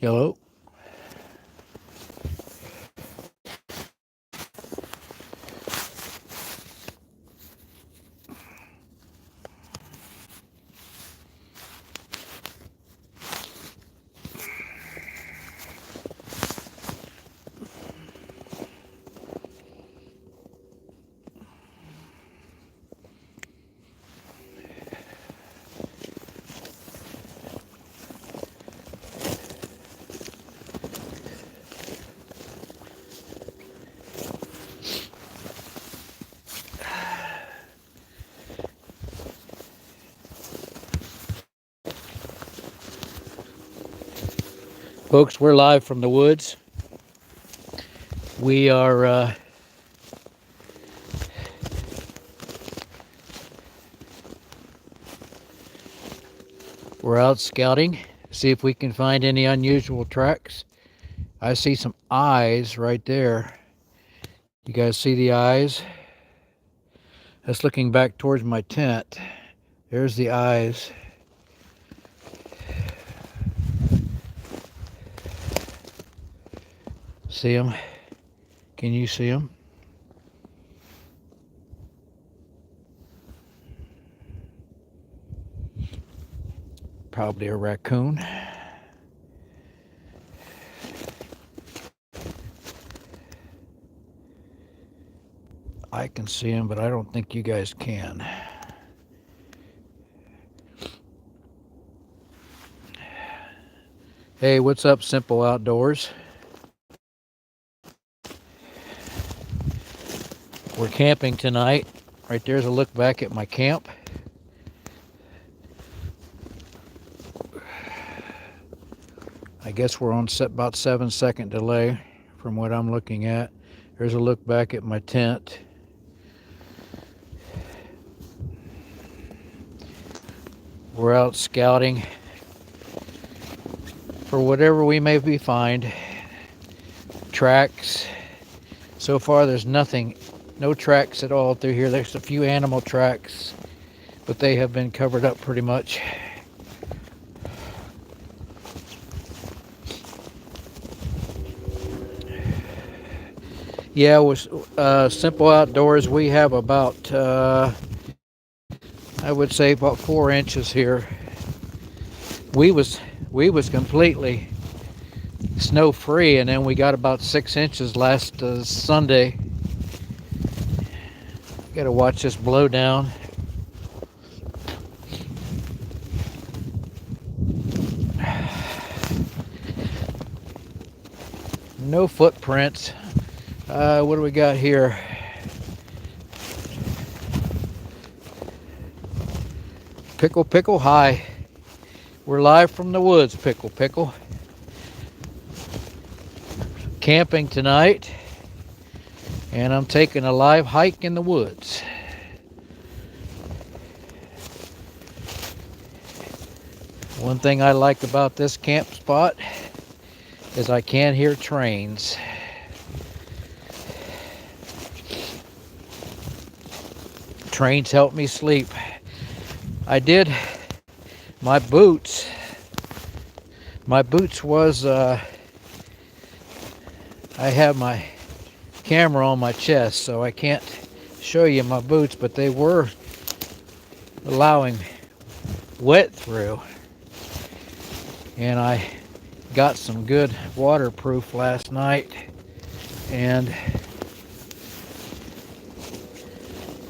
Hello. Folks, we're live from the woods. We are we're out scouting, see if we can find any unusual tracks. I see some eyes right there. You guys see the eyes? That's looking back towards my tent. There's the eyes. See them? Can you see them? Probably a raccoon. I can see them, but I don't think you guys can. Hey, what's up, Simple Outdoors? We're camping tonight. Right there's a look back at my camp. I guess we're on about 7-second delay from what I'm looking at. There's a look back at my tent. We're out scouting for whatever we may find. Tracks. So far there's nothing, no tracks at all through here. There's a few animal tracks, but they have been covered up pretty much. Yeah, with Simple Outdoors, we have about, I would say about 4 inches here. We was completely snow free, and then we got about 6 inches last Sunday. Got to watch this blow down. No footprints. What do we got here? Pickle, pickle, hi. We're live from the woods, pickle, pickle. Camping tonight, and I'm taking a live hike in the woods. One thing I like about this camp spot is I can hear trains. Trains help me sleep. I did my boots. My boots was I have my camera on my chest, so I can't show you my boots, but they were allowing wet through, and I got some good waterproof last night and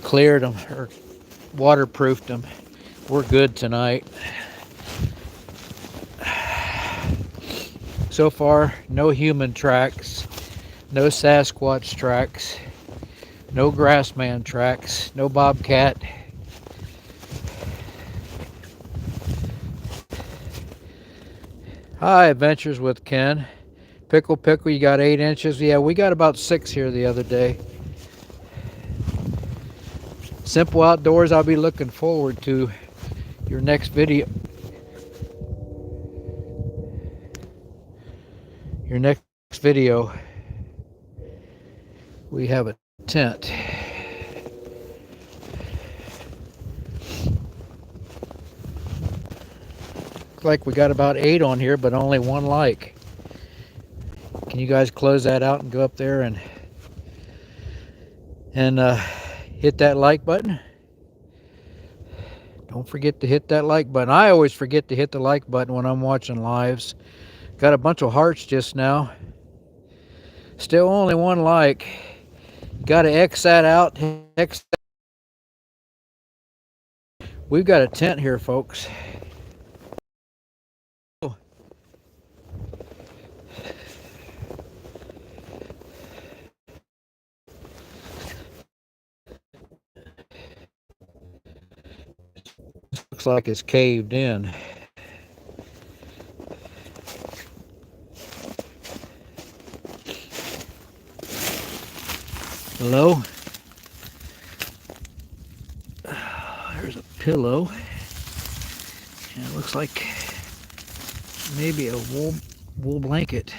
cleared them or waterproofed them. We're good tonight. So far, no human tracks, no Sasquatch tracks, no Grassman tracks, no Bobcat. Hi, Adventures with Ken. Pickle, pickle, you got 8 inches? Yeah, we got about 6 here the other day. Simple Outdoors, I'll be looking forward to your next video. Your next video, we have a tent. Looks like we got about 8 on here, but only 1 like. Can you guys close that out and go up there and hit that like button? Don't forget to hit that like button. I always forget to hit the like button when I'm watching lives. Got a bunch of hearts just now. Still only one like. Got to X that out. X. We've got a tent here, folks. Looks like it's caved in. Hello? There's a pillow. And it looks like maybe a wool blanket.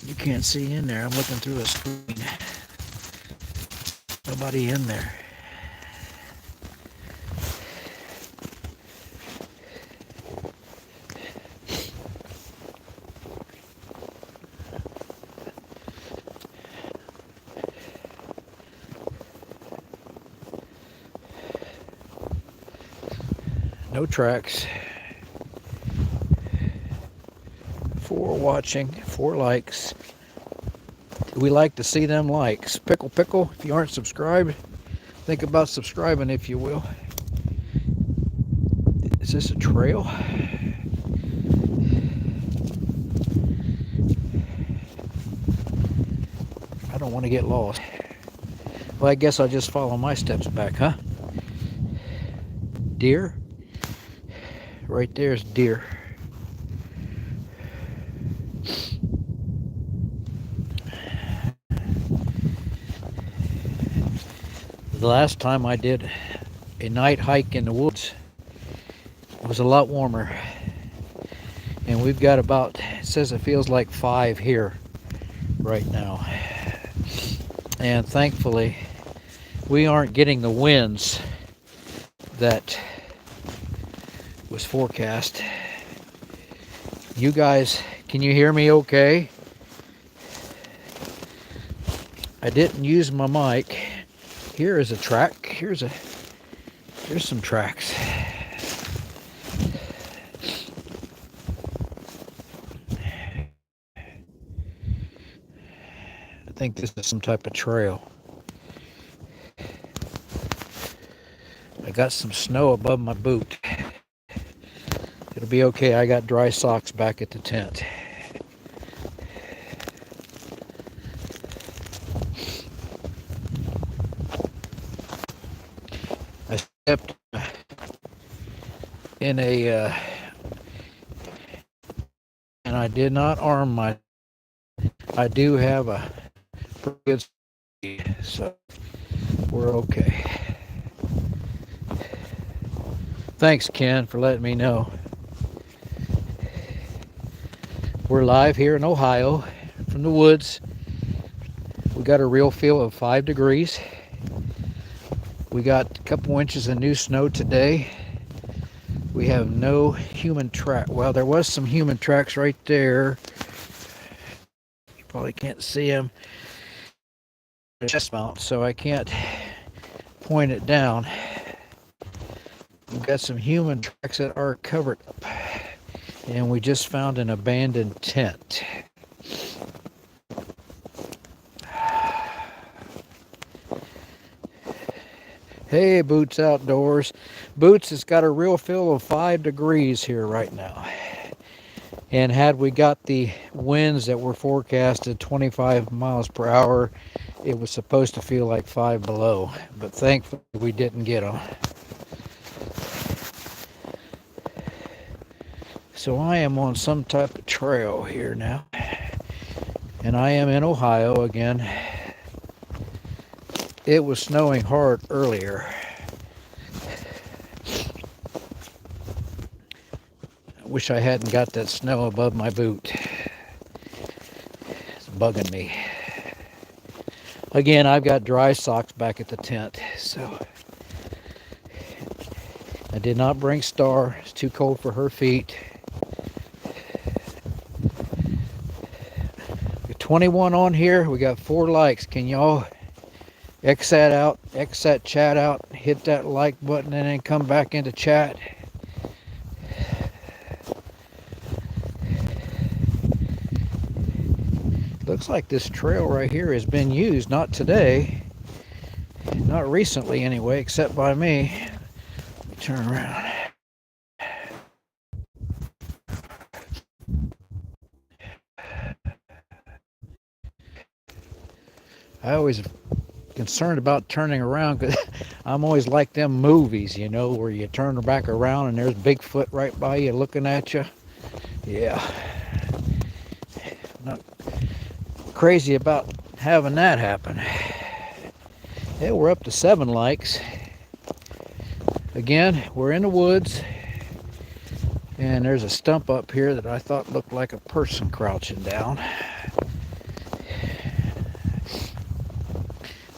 You can't see in there. I'm looking through a screen. Nobody in there. No tracks. 4 watching, 4 likes. We like to see them likes. Pickle, if you aren't subscribed, think about subscribing if you will. Is this a trail? I don't want to get lost. Well, I guess I'll just follow my steps back, huh? Deer? Right there's deer. The last time I did a night hike in the woods, it was a lot warmer. And we've got about, it says it feels like 5 here right now. And thankfully, we aren't getting the winds that was forecast. You guys, can you hear me okay? I didn't use my mic. Here is a track. Here's some tracks. I think this is some type of trail. I got some snow above my boot. It'll be okay. I got dry socks back at the tent. I stepped in and I did not arm my. I do have a pretty good speed, so we're okay. Thanks, Ken, for letting me know. We're live here in Ohio from the woods. We got a real feel of 5 degrees. We got a couple inches of new snow today. We have no human track. Well, there was some human tracks right there. You probably can't see them. Chest mount, so I can't point it down. We've got some human tracks that are covered up. And we just found an abandoned tent. Hey, Boots Outdoors. Boots has got a real feel of 5 degrees here right now. And had we got the winds that were forecasted 25 miles per hour, it was supposed to feel like 5 below. But thankfully we didn't get them. So I am on some type of trail here now. And I am in Ohio again. It was snowing hard earlier. I wish I hadn't got that snow above my boot. It's bugging me. Again, I've got dry socks back at the tent, so I did not bring Star. It's too cold for her feet. 21 on here. We got 4 likes. Can y'all X that out, X that chat out, hit that like button, and then come back into chat? Looks like this trail right here has been used, not today, not recently anyway, except by me. Let me turn around. I always concerned about turning around because I'm always like them movies, you know, where you turn back around and there's Bigfoot right by you looking at you. Yeah. Not crazy about having that happen. Yeah, we're up to 7 likes. Again, we're in the woods, and there's a stump up here that I thought looked like a person crouching down.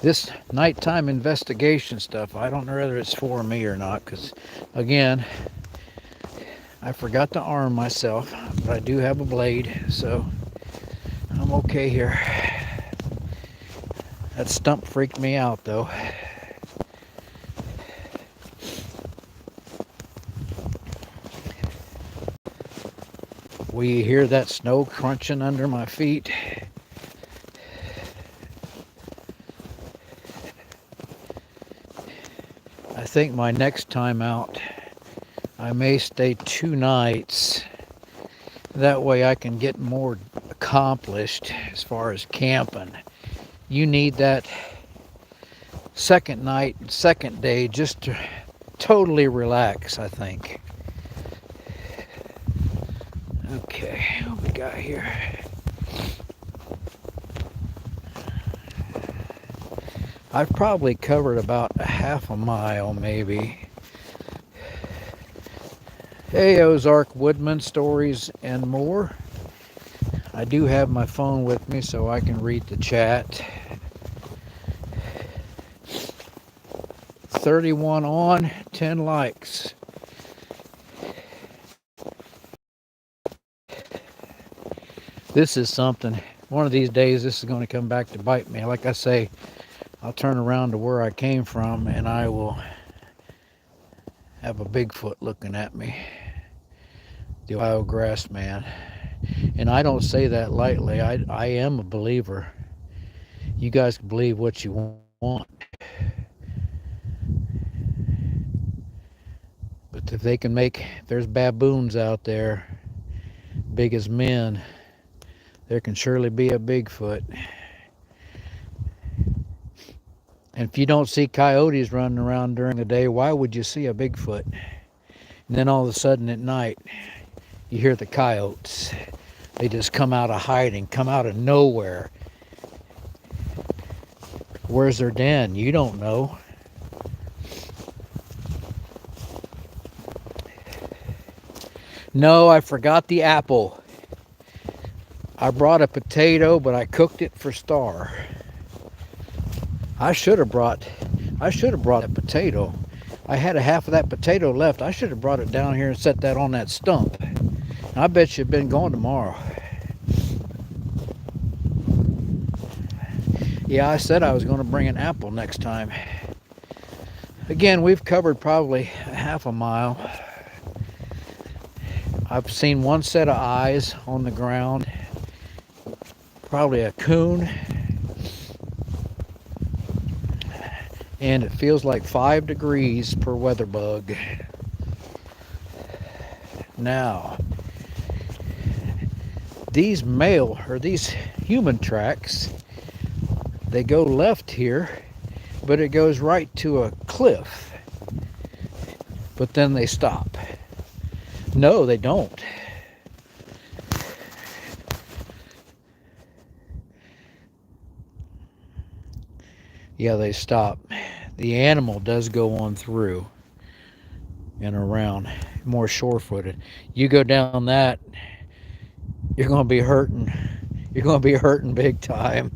This nighttime investigation stuff, I don't know whether it's for me or not, because again, I forgot to arm myself, but I do have a blade, so I'm okay here. That stump freaked me out though. We hear that snow crunching under my feet. I think my next time out, I may stay 2 nights. That way I can get more accomplished as far as camping. You need that second night, second day just to totally relax, I think. Okay, what we got here? I've probably covered about a half a mile, maybe. Hey, Ozark Woodman Stories and more. I do have my phone with me so I can read the chat. 31 on, 10 likes. This is something. One of these days this is going to come back to bite me. Like I say, I'll turn around to where I came from and I will have a Bigfoot looking at me. The Ohio Grass Man. And I don't say that lightly. I am a believer. You guys can believe what you want. But if they can make, if there's baboons out there, big as men, there can surely be a Bigfoot. And if you don't see coyotes running around during the day, why would you see a Bigfoot? And then all of a sudden at night, you hear the coyotes. They just come out of hiding, come out of nowhere. Where's their den? You don't know. No, I forgot the apple. I brought a potato, but I cooked it for Star. I should have brought a potato. I had a half of that potato left. I should have brought it down here and set that on that stump. I bet you've been going tomorrow. Yeah, I said I was going to bring an apple next time. Again, we've covered probably a half a mile. I've seen one set of eyes on the ground. Probably a coon. And it feels like 5 degrees per weather bug. Now, these human tracks, they go left here, but it goes right to a cliff. But then they stop. No, they don't. Yeah, they stop. The animal does go on through and around, more sure-footed. You go down that, you're going to be hurting. You're going to be hurting big time.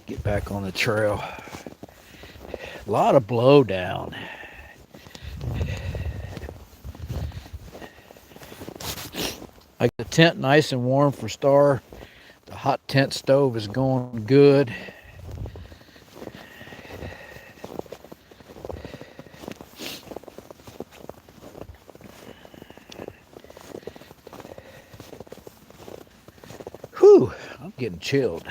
Get back on the trail. A lot of blowdown. I got the tent nice and warm for Star. The hot tent stove is going good. Whew, I'm getting chilled.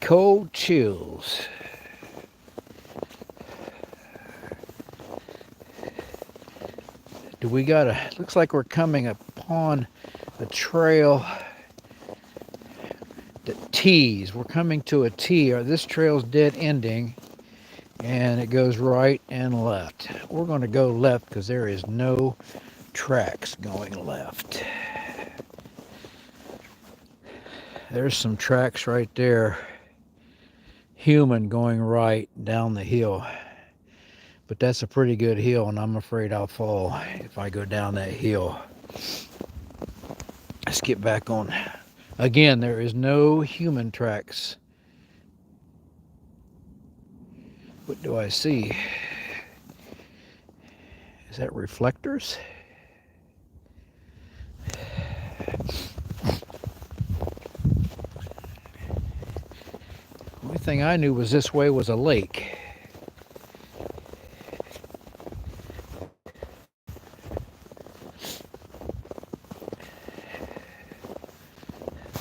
Cold chills. Do we got a, looks like we're coming upon a trail that T's. We're coming to a T. This trail's dead ending and it goes right and left. We're going to go left because there is no tracks going left. There's some tracks right there. Human going right down the hill. But that's a pretty good hill, and I'm afraid I'll fall if I go down that hill. Let's get back on. Again, there is no human tracks. What do I see? Is that reflectors? The only thing I knew was this way was a lake.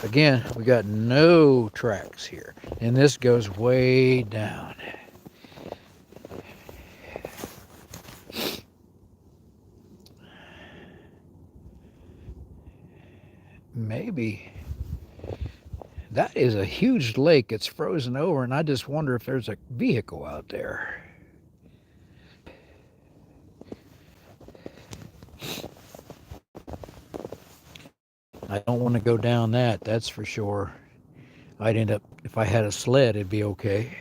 Again, we got no tracks here, and this goes way down. Maybe that is a huge lake. It's frozen over, and I just wonder if there's a vehicle out there. I don't want to go down that, that's for sure. I'd end up, if I had a sled, it'd be okay.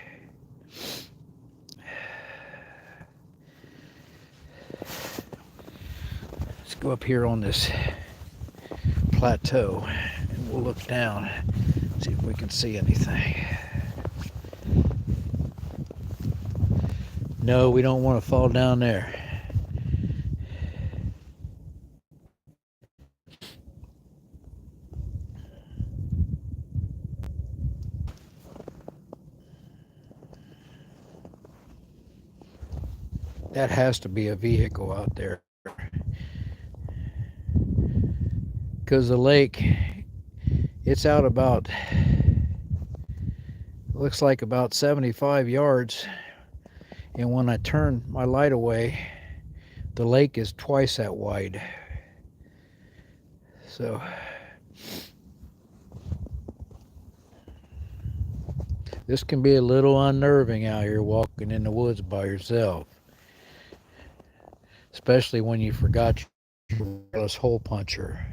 Let's go up here on this plateau and we'll look down, see if we can see anything. No, we don't want to fall down there. That has to be a vehicle out there. Because the lake, it's out about, looks like about 75 yards. And when I turn my light away, the lake is twice that wide. So this can be a little unnerving out here walking in the woods by yourself. Especially when you forgot your wireless hole puncher.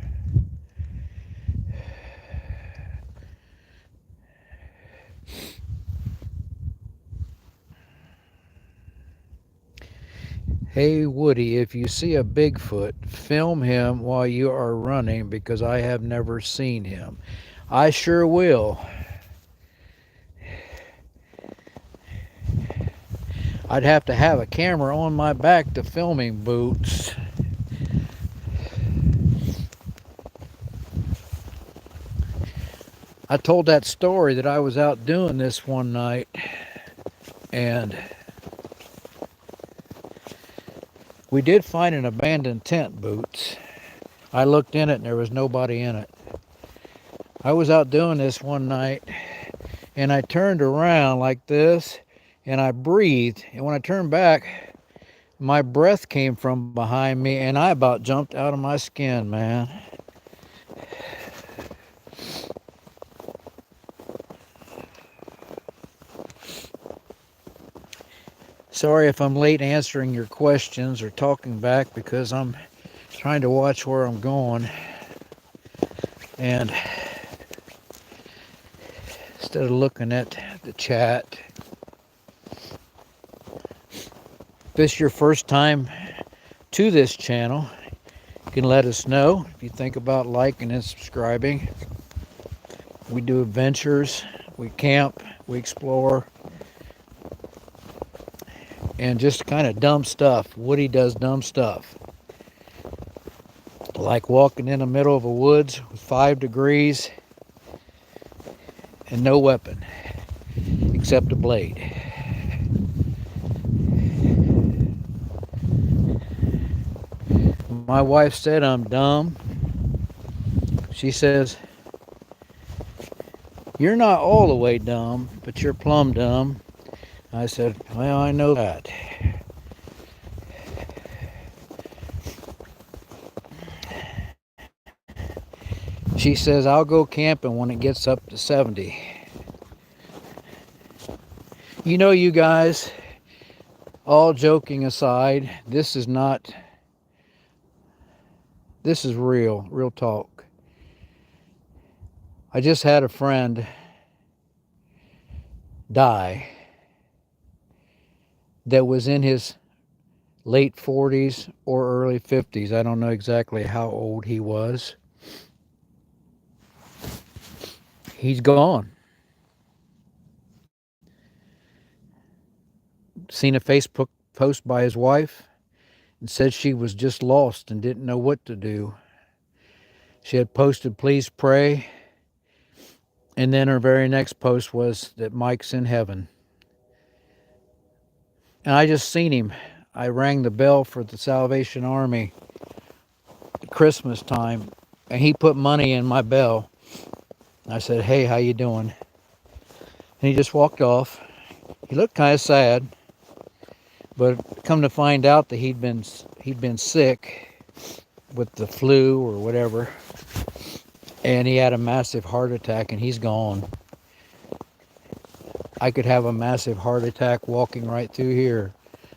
Hey Woody, if you see a Bigfoot, film him while you are running because I have never seen him. I sure will. I'd have to have a camera on my back to filming boots. I told that story that I was out doing this one night and we did find an abandoned tent, Boots. I looked in it and there was nobody in it. I was out doing this one night and I turned around like this and I breathed, and when I turned back, my breath came from behind me and I about jumped out of my skin, man. Sorry if I'm late answering your questions or talking back because I'm trying to watch where I'm going. And instead of looking at the chat, if this is your first time to this channel, you can let us know if you think about liking and subscribing. We do adventures, we camp, we explore, and just kind of dumb stuff. Woody does dumb stuff. Like walking in the middle of a woods with 5 degrees and no weapon except a blade. My wife said I'm dumb. She says, "You're not all the way dumb, but you're plumb dumb." I said, "Well, I know that." She says, "I'll go camping when it gets up to 70. You know, you guys, all joking aside, this is real talk. I just had a friend die that was in his late 40s or early 50s. I don't know exactly how old he was. He's gone. Seen a Facebook post by his wife and said she was just lost and didn't know what to do. She had posted, "Please pray." And then her very next post was that Mike's in heaven. And I just seen him. I rang the bell for the Salvation Army at Christmas time, and he put money in my bell. I said, "Hey, how you doing?" And he just walked off. He looked kind of sad, but come to find out that he'd been sick with the flu or whatever, and he had a massive heart attack, and he's gone. I could have a massive heart attack walking right through here.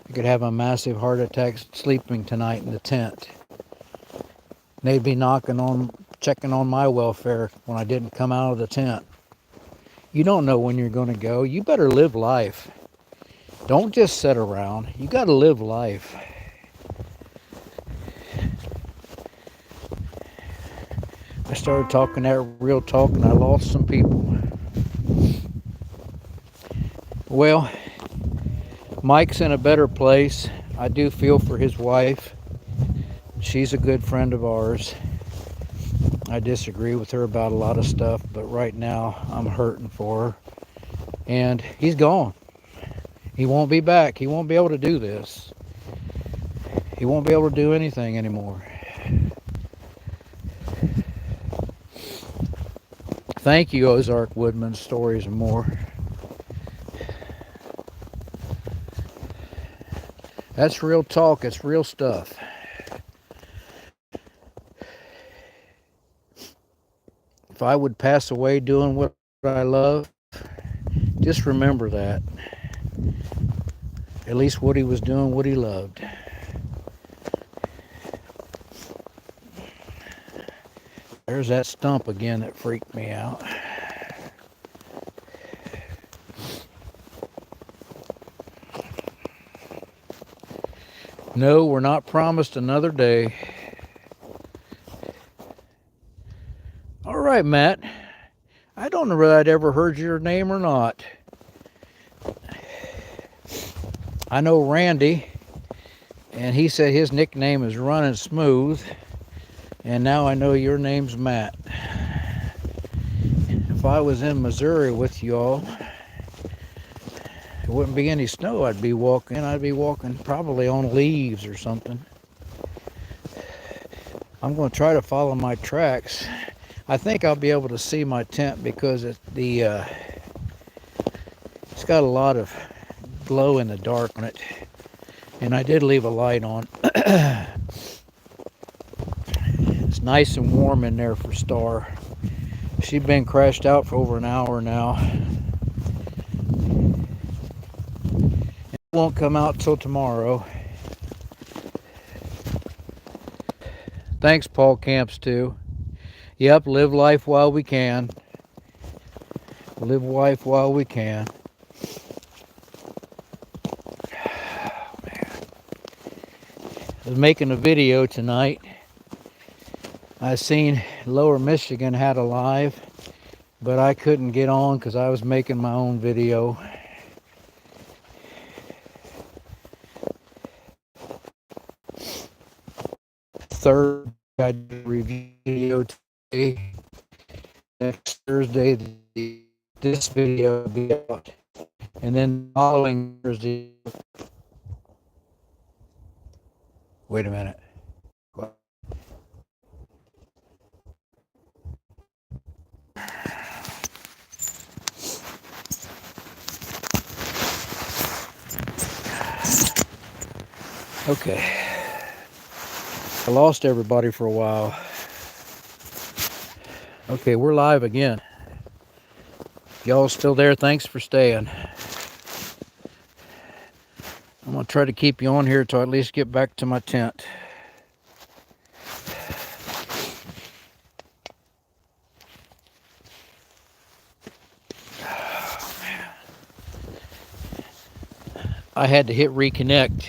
I could have a massive heart attack sleeping tonight in the tent. They'd be checking on my welfare when I didn't come out of the tent. You don't know when you're going to go. You better live life. Don't just sit around. You got to live life. I started talking that real talk and I lost some people. Well, Mike's in a better place. I do feel for his wife. She's a good friend of ours. I disagree with her about a lot of stuff, but right now I'm hurting for her. And he's gone. He won't be back. He won't be able to do this. He won't be able to do anything anymore. Thank you, Ozark Woodman Stories and More. That's real talk. It's real stuff. If I would pass away doing what I love, just remember that. At least Woody was doing what he loved. There's that stump again that freaked me out. No, we're not promised another day. All right, Matt. I don't know whether I'd ever heard your name or not. I know Randy, and he said his nickname is Running Smooth, and now I know your name's Matt. If I was in Missouri with y'all, there wouldn't be any snow. I'd be walking probably on leaves or something. I'm going to try to follow my tracks. I think I'll be able to see my tent because it's got a lot of glow in the dark on it, and I did leave a light on. It's nice and warm in there for Star. She's been crashed out for over an hour now. It won't come out till tomorrow. Thanks, Paul Camps, too. Yep, live life while we can. Live life while we can. Oh, man. I was making a video tonight. I seen Lower Michigan had a live, but I couldn't get on because I was making my own video. Third I did a review video today. Next Thursday, this video will be out. And then following Thursday. Wait a minute. Okay. I lost everybody for a while. Okay, we're live again. Y'all still there? Thanks for staying. I'm going to try to keep you on here till I at least get back to my tent. Oh, man. I had to hit reconnect.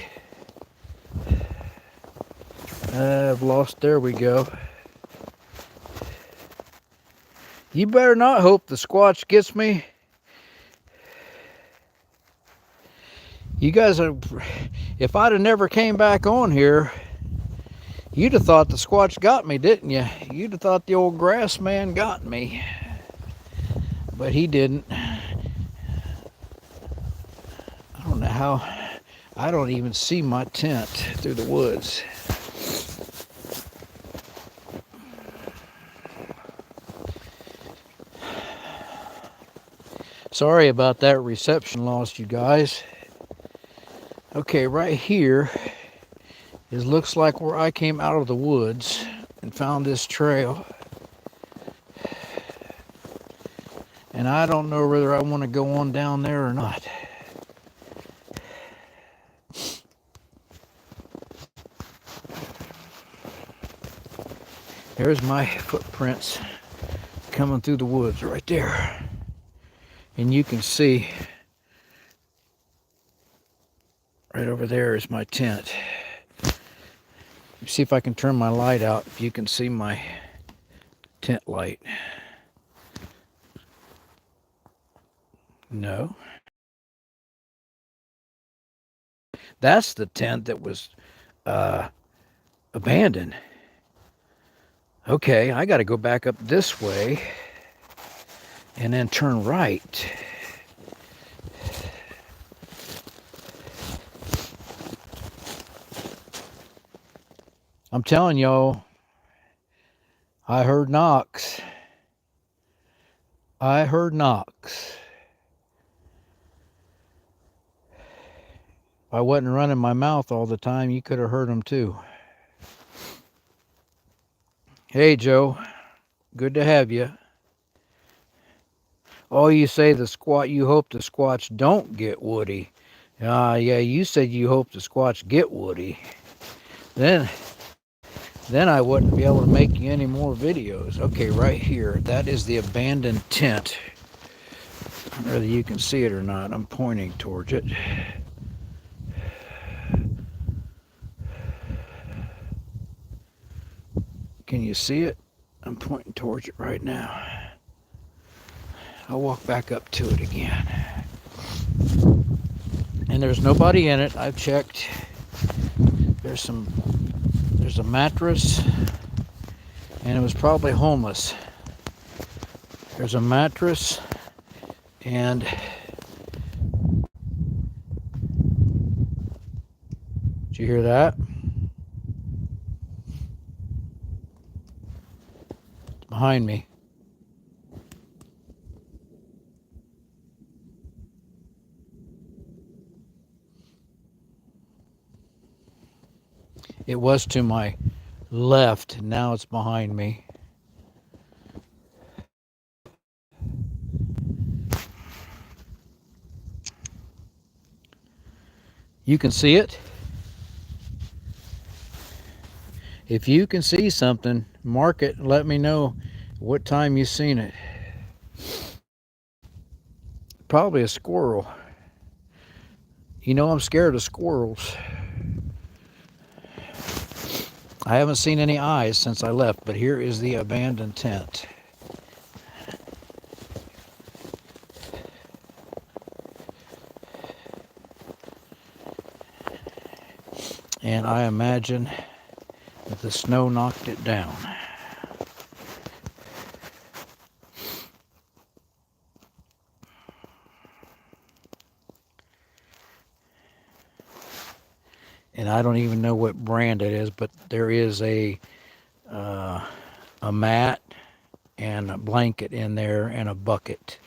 I've lost. There we go. You better not hope the Squatch gets me. You guys are, if I'd have never came back on here, you'd have thought the Squatch got me, didn't you? You'd have thought the old grass man got me. But he didn't. I don't know how. I don't even see my tent through the woods. Sorry about that reception loss, you guys. Okay, right here looks like where I came out of the woods and found this trail. And I don't know whether I want to go on down there or not. There's my footprints coming through the woods right there. And you can see right over there is my tent. See if I can turn my light out, if you can see my tent light. No. That's the tent that was abandoned. Okay, I got to go back up this way and then turn right. I'm telling y'all, I heard knocks. I heard knocks. If I wasn't running my mouth all the time, you could have heard them too. Hey, Joe. Good to have you. Oh, you say the Squatch, you hope the Squatch don't get Woody. Yeah, you said you hope the Squatch get Woody. Then I wouldn't be able to make you any more videos. Okay, right here, that is the abandoned tent. Whether you can see it or not, I'm pointing towards it. Can you see it? I'm pointing towards it right now. I'll walk back up to it again. And there's nobody in it. I've checked. There's a mattress, and it was probably homeless. There's a mattress, and did you hear that? It's behind me. It was to my left, now it's behind me. You can see it. If you can see something, mark it and let me know what time you've seen it. Probably a squirrel. You know I'm scared of squirrels. I haven't seen any eyes since I left, but here is the abandoned tent. And I imagine but the snow knocked it down. And I don't even know what brand it is, but there is a mat and a blanket in there and a bucket.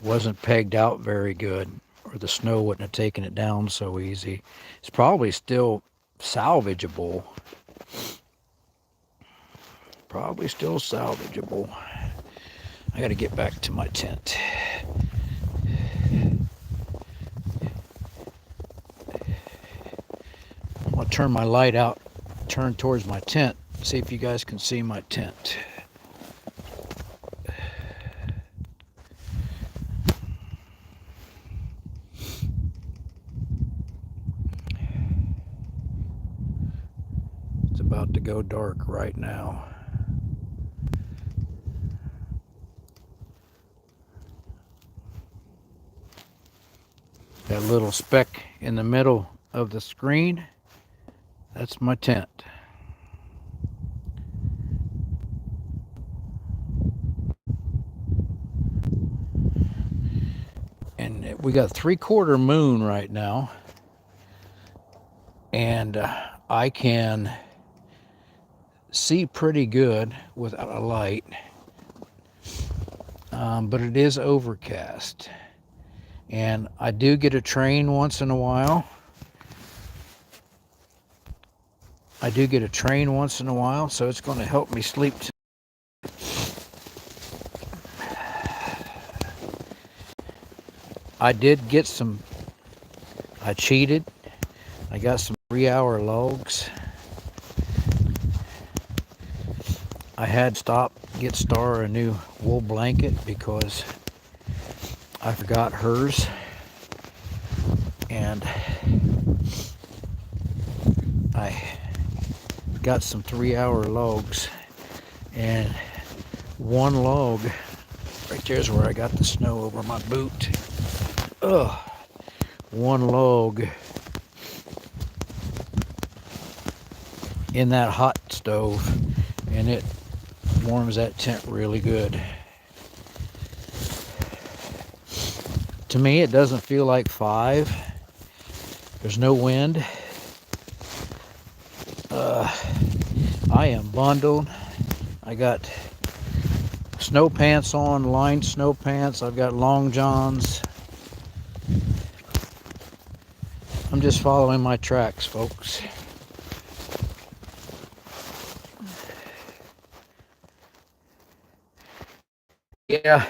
Wasn't pegged out very good, or the snow wouldn't have taken it down so easy. It's probably still salvageable. Probably still salvageable. I got to get back to my tent. I'm going to turn my light out, turn towards my tent, see if you guys can see my tent. It's about to go dark right now. That little speck in the middle of the screen, that's my tent. And we got 3/4 moon right now. And I can see pretty good without a light. But it is overcast. And I do get a train once in a while. So it's going to help me sleep. I cheated. I got some 3-hour logs. I had stopped get Star a new wool blanket because I forgot hers. And I got some 3-hour logs, and one log right there's where I got the snow over my boot. One log in that hot stove, and it warms that tent really good. To me, it doesn't feel like 5. There's no wind. I am bundled. I got snow pants on, lined snow pants. I've got long johns. I'm just following my tracks, folks. Yeah,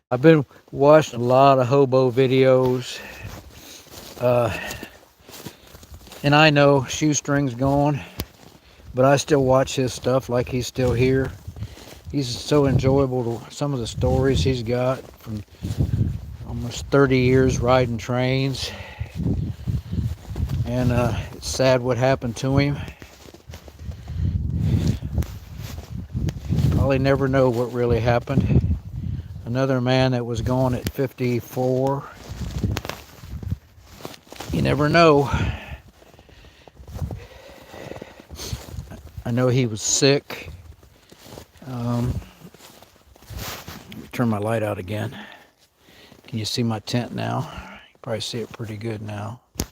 I've been watching a lot of hobo videos. And I know Shoestring's gone, but I still watch his stuff like he's still here. He's so enjoyable to some of the stories he's got from almost 30 years riding trains. And it's sad what happened to him. Probably never know what really happened. Another man that was gone at 54. You never know. I know he was sick. Let me turn my light out again. Can you see my tent now? You can probably see it pretty good now. As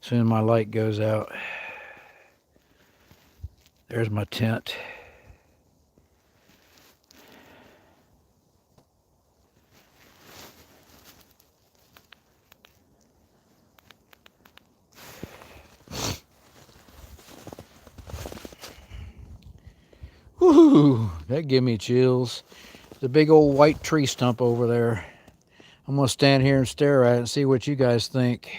soon as my light goes out, there's my tent. Woo! That gave me chills. There's a big old white tree stump over there. I'm going to stand here and stare at it and see what you guys think.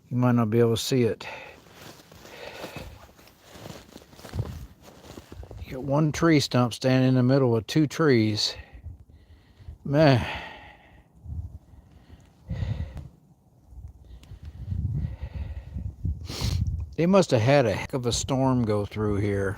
You might not be able to see it. You got one tree stump standing in the middle of 2 trees. Man. They must have had a heck of a storm go through here.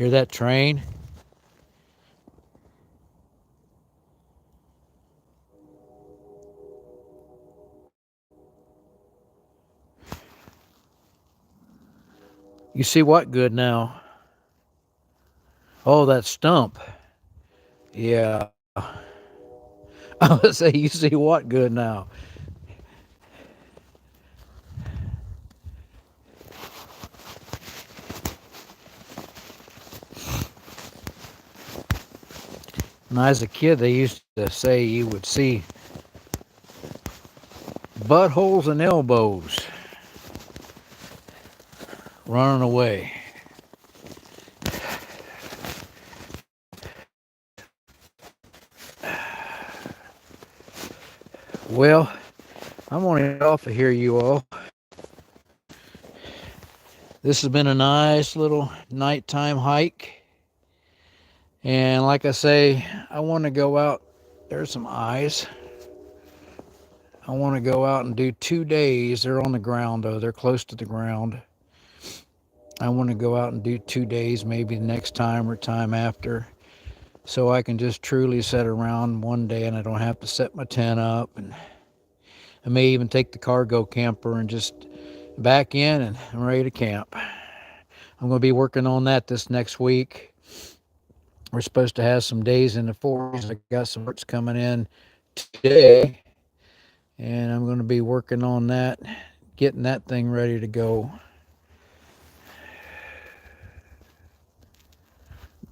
Hear that train? You see what good now? Oh, that stump. Yeah. I would say you see what good now? When I was a kid, they used to say you would see buttholes and elbows running away. Well, I'm going to get off of here, you all. This has been a nice little nighttime hike. And like I say, I want to go out. There's some eyes. I want to go out and do 2 days. They're on the ground, though. They're close to the ground. I want to go out and do 2 days, maybe the next time or time after, so I can just truly sit around one day and I don't have to set my tent up. And I may even take the cargo camper and just back in, and I'm ready to camp. I'm going to be working on that this next week. We're supposed to have some days in the 40s. I got some works coming in today, and I'm going to be working on that, getting that thing ready to go.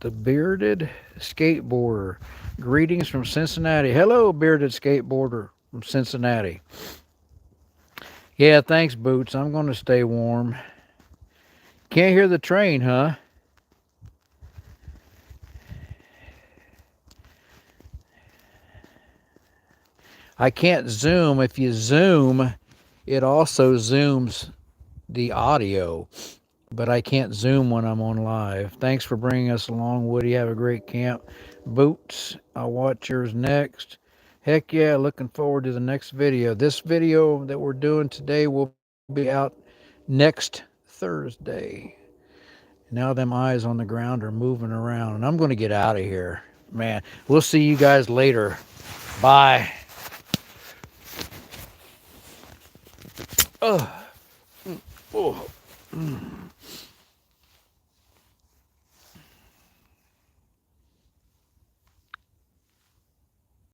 The Bearded Skateboarder. Greetings from Cincinnati. Hello, Bearded Skateboarder from Cincinnati. Yeah, thanks, Boots. I'm going to stay warm. Can't hear the train, huh? I can't zoom. If you zoom, it also zooms the audio, but I can't zoom when I'm on live. Thanks for bringing us along, Woody. Have a great camp. Boots, I'll watch yours next. Heck yeah, looking forward to the next video. This video that we're doing today will be out next Thursday. Now them eyes on the ground are moving around, and I'm going to get out of here. Man, we'll see you guys later. Bye. Oh.